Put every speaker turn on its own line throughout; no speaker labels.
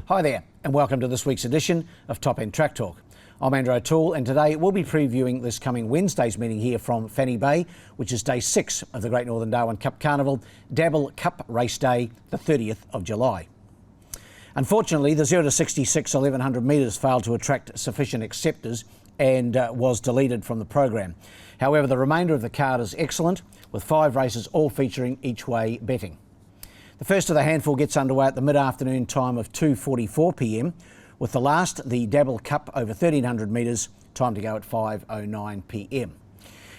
Hi there, and welcome to this week's edition of Top End Track Talk. I'm Andrew O'Toole, and today we'll be previewing this coming Wednesday's meeting here from Fanny Bay, which is day 6 of the Great Northern Darwin Cup Carnival, Dabble Cup Race Day, the 30th of July. Unfortunately, the 0 to 66 1100 metres failed to attract sufficient acceptors and was deleted from the program. However, the remainder of the card is excellent, with 5 races all featuring each-way betting. The first of the handful gets underway at the mid-afternoon time of 2:44 p.m, with the last, the Dabble Cup over 1300 metres, time to go at 5:09 p.m.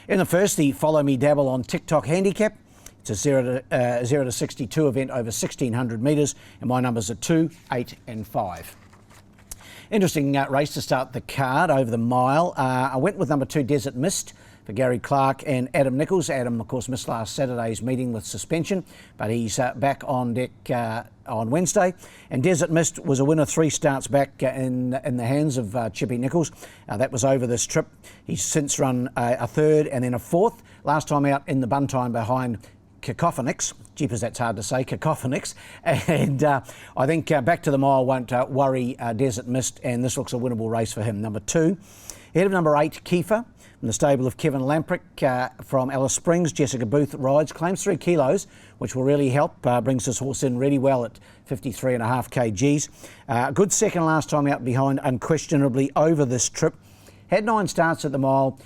In the first, the Follow Me Dabble on TikTok handicap. It's a 0 to 62 event over 1600 metres, and my numbers are 2, 8 and 5. Interesting race to start the card over the mile. I went with number 2, Desert Mist, for Gary Clark and Adam Nichols. Adam, of course, missed last Saturday's meeting with suspension, but he's back on deck on Wednesday. And Desert Mist was a winner 3 starts back in the hands of Chippy Nichols. That was over this trip. He's since run a 3rd and then a 4th. Last time out in the bun time behind Cacophonix. Jeepers, that's hard to say, Cacophonix. And I think back to the mile won't worry Desert Mist, and this looks a winnable race for him. Number 2, ahead of number 8, Kiefer, from the stable of Kevin Lamprick from Alice Springs. Jessica Booth rides, claims 3 kilos, which will really help. Brings this horse in really well at 53.5 kgs. Good second last time out behind, unquestionably over this trip. Had 9 starts at the mile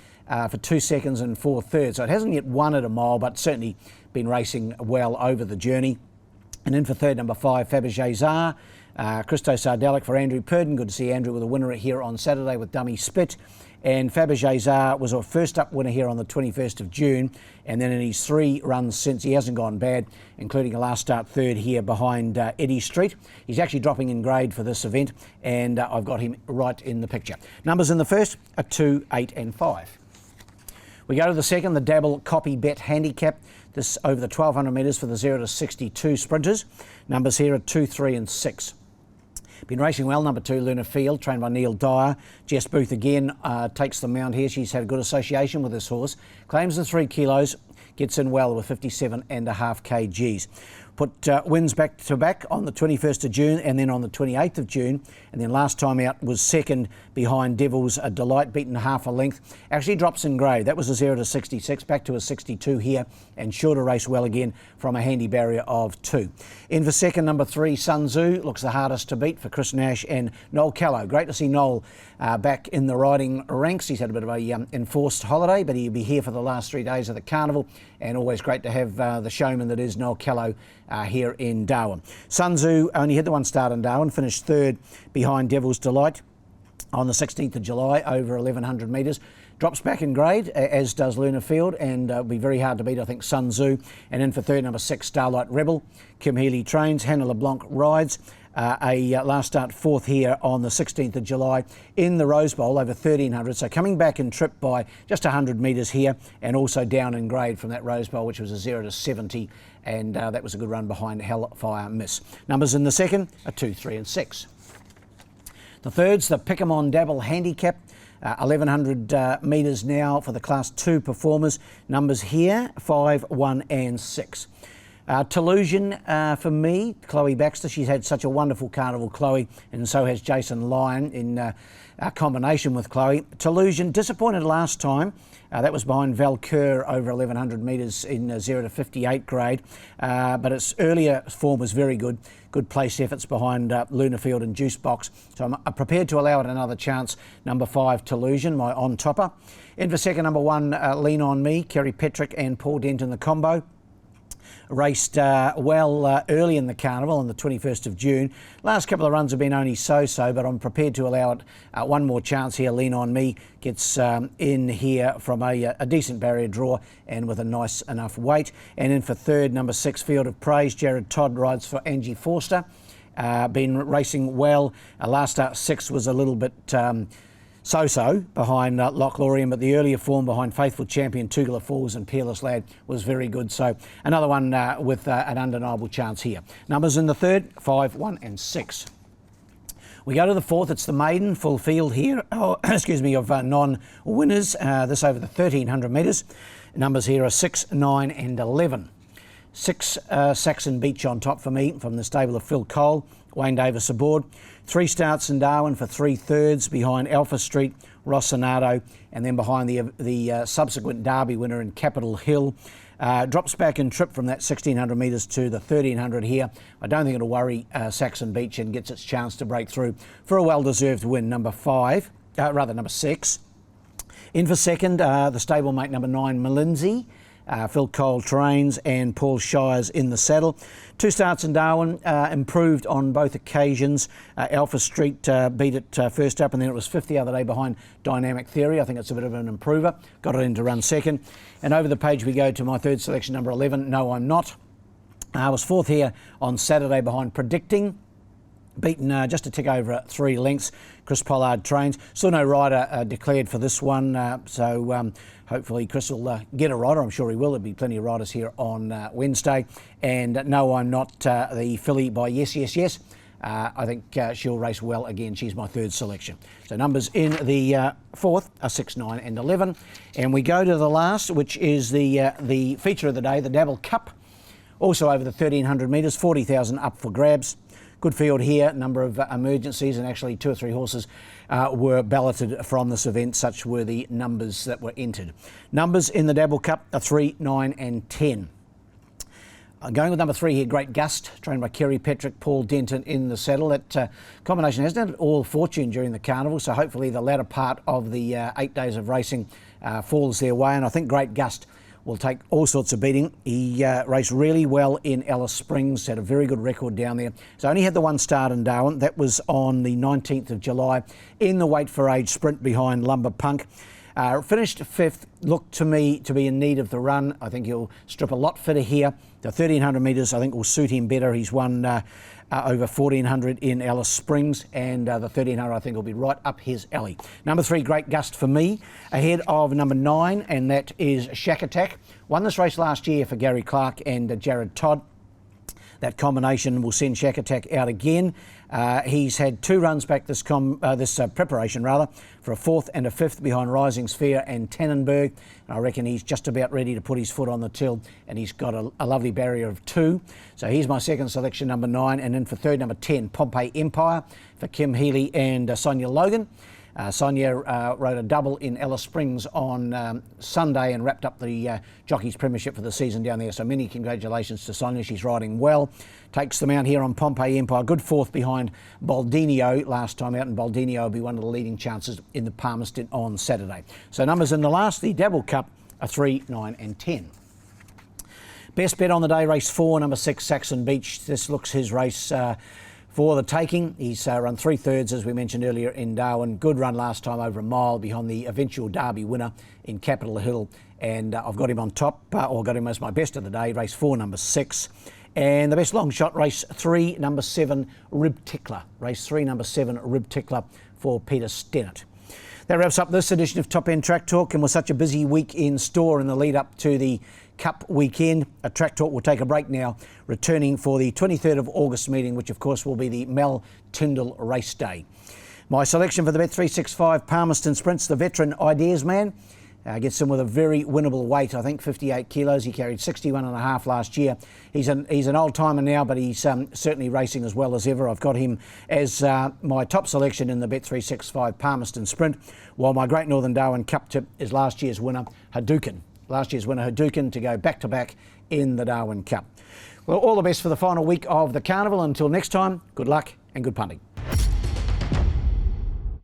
for 2 seconds and 4 thirds. So it hasn't yet won at a mile, but certainly been racing well over the journey. And in for third, number 5, Fabergé Czar. Christo Sardelic for Andrew Purdon. Good to see Andrew with a winner here on Saturday with Dummy Spit. And Fabergé Czar was our first up winner here on the 21st of June. And then in his 3 runs since, he hasn't gone bad, including a last start 3rd here behind Eddie Street. He's actually dropping in grade for this event, and I've got him right in the picture. Numbers in the first are 2, 8 and 5. We go to the second, the Dabble Copy Bet Handicap. This over the 1200 metres for the 0 to 62 sprinters. Numbers here are 2, 3 and 6. Been racing well, number 2, Luna Field, trained by Neil Dyer. Jess Booth again takes the mount here. She's had a good association with this horse. Claims the 3 kilos, gets in well with 57.5 kgs. Put wins back to back on the 21st of June and then on the 28th of June. And then last time out was second behind Devil's Delight, beaten half a length. Actually drops in grade. That was a 0 to 66, back to a 62 here, and sure to race well again from a handy barrier of 2. In for second, number 3, Sun Tzu, looks the hardest to beat for Chris Nash and Noel Callow. Great to see Noel back in the riding ranks. He's had a bit of a enforced holiday, but he'll be here for the last 3 days of the carnival, and always great to have the showman that is Noel Callow here in Darwin. Sun Tzu only had the 1 start in Darwin, finished 3rd behind Devil's Delight on the 16th of July over 1100 metres. Drops back in grade, as does Luna Field, and will be very hard to beat, I think, Sun Tzu. And in for third, number 6, Starlight Rebel. Kim Healy trains, Hannah LeBlanc rides. A last start 4th here on the 16th of July in the Rose Bowl over 1300. So coming back in trip by just 100 metres here, and also down in grade from that Rose Bowl, which was a 0 to 70. And that was a good run behind Hellfire Miss. Numbers in the second are 2, 3 and 6. The third's the Pick'em Dabble Handicap. 1100 metres now for the Class 2 performers. Numbers here, 5, 1 and 6. Telusion for me, Chloe Baxter. She's had such a wonderful carnival, Chloe, and so has Jason Lyon in combination with Chloe. Telusion, disappointed last time. That was behind Valcoeur over 1100 metres in 0 to 58 grade, but its earlier form was very good. Good place efforts behind Luna Field and Juice Box. So I'm prepared to allow it another chance. Number 5, Telusion, my on-topper. In for second, number 1, Lean On Me, Kerry Petrick and Paul Dent in the combo. Raced well early in the carnival on the 21st of June. Last couple of runs have been only so-so, but I'm prepared to allow it one more chance here. Lean On Me gets in here from a decent barrier draw and with a nice enough weight. And in for third, number 6, Field of Praise. Jared Todd rides for Angie Forster. Been racing well. Last start 6 was a little bit so-so behind Loch Lorien, but the earlier form behind Faithful Champion, Tugela Falls and Peerless Lad was very good. So another one with an undeniable chance here. Numbers in the third, 5, 1 and 6. We go to the fourth. It's the maiden full field here, of non-winners. This over the 1300 metres. Numbers here are 6, 9 and 11. 6 Saxon Beach on top for me from the stable of Phil Cole, Wayne Davis aboard. 3 starts in Darwin for 3/3 behind Alpha Street, Rossonado, and then behind the subsequent Derby winner in Capitol Hill. Drops back in trip from that 1600 metres to the 1300 here. I don't think it'll worry Saxon Beach and gets its chance to break through for a well-deserved win, number 6. In for second, the stablemate number 9, Malinzi. Phil Cole trains and Paul Shires in the saddle. 2 starts in Darwin, improved on both occasions. Alpha Street beat it first up, and then it was 5th the other day behind Dynamic Theory. I think it's a bit of an improver. Got it in to run second. And over the page we go to my 3rd selection, number 11, No I'm Not. I was 4th here on Saturday behind Predicting. Beaten just a tick over 3 lengths. Chris Pollard trains. Still no rider declared for this one, so hopefully Chris will get a rider. I'm sure he will. There'll be plenty of riders here on Wednesday. And No I'm Not, the filly by Yes Yes Yes. I think she'll race well again. She's my 3rd selection. So numbers in the 4th are 6, 9 and 11. And we go to the last, which is the feature of the day, the Dabble Cup. Also over the 1300 metres, 40,000 up for grabs. Good field here, number of emergencies, and actually 2 or 3 horses were balloted from this event. Such were the numbers that were entered. Numbers in the Dabble Cup are 3, 9 and 10. Going with number 3 here, Great Gust, trained by Kerry Petrick, Paul Denton in the saddle. That combination has done all fortune during the carnival, so hopefully the latter part of the 8 days of racing falls their way, and I think Great Gust will take all sorts of beating. He raced really well in Alice Springs, had a very good record down there. So only had the 1 start in Darwin. That was on the 19th of July in the Weight for Age sprint behind Lumber Punk. Finished 5th, looked to me to be in need of the run. I think he'll strip a lot fitter here. The 1300 metres I think will suit him better. He's won over 1400 in Alice Springs, and the 1300 I think will be right up his alley. Number 3, Great Gust for me, ahead of number 9, and that is Shack Attack. Won this race last year for Gary Clark and Jared Todd. That combination will send Shack Attack out again. He's had 2 runs back this preparation for a 4th and a 5th behind Rising Sphere and Tannenberg. I reckon he's just about ready to put his foot on the till, and he's got a lovely barrier of 2. So here's my 2nd selection, number 9, and then for 3rd, number 10, Pompeii Empire for Kim Healy and Sonia Logan. Sonia rode a double in Alice Springs on Sunday and wrapped up the Jockeys Premiership for the season down there. So many congratulations to Sonia. She's riding well. Takes them out here on Pompeii Empire. Good 4th behind Baldinio last time out, and Baldinio will be one of the leading chances in the Palmerston on Saturday. So numbers in the last, the Dabble Cup, are 3, 9 and 10. Best bet on the day, race 4, number 6, Saxon Beach. This looks his race for the taking. He's run 3/3, as we mentioned earlier, in Darwin. Good run last time over a mile behind the eventual Derby winner in Capitol Hill. And I've got him on top, or got him as my best of the day, race 4, number 6. And the best long shot, race 3, number 7, Rib Tickler. Race 3, number 7, Rib Tickler for Peter Stennett. That wraps up this edition of Top End Track Talk, and with such a busy week in store in the lead up to the Cup weekend, Track Talk will take a break now, returning for the 23rd of August meeting, which of course will be the Mel Tyndall race day. My selection for the Bet365 Palmerston Sprints, the veteran Ideas Man, gets him with a very winnable weight, I think 58 kilos. He carried 61.5 last year. He's an old timer now, but he's certainly racing as well as ever. I've got him as my top selection in the Bet365 Palmerston Sprint, while my Great Northern Darwin Cup tip is last year's winner, Hadouken. Last year's winner, Hadouken, to go back-to-back in the Darwin Cup. Well, all the best for the final week of the carnival. Until next time, good luck and good punting.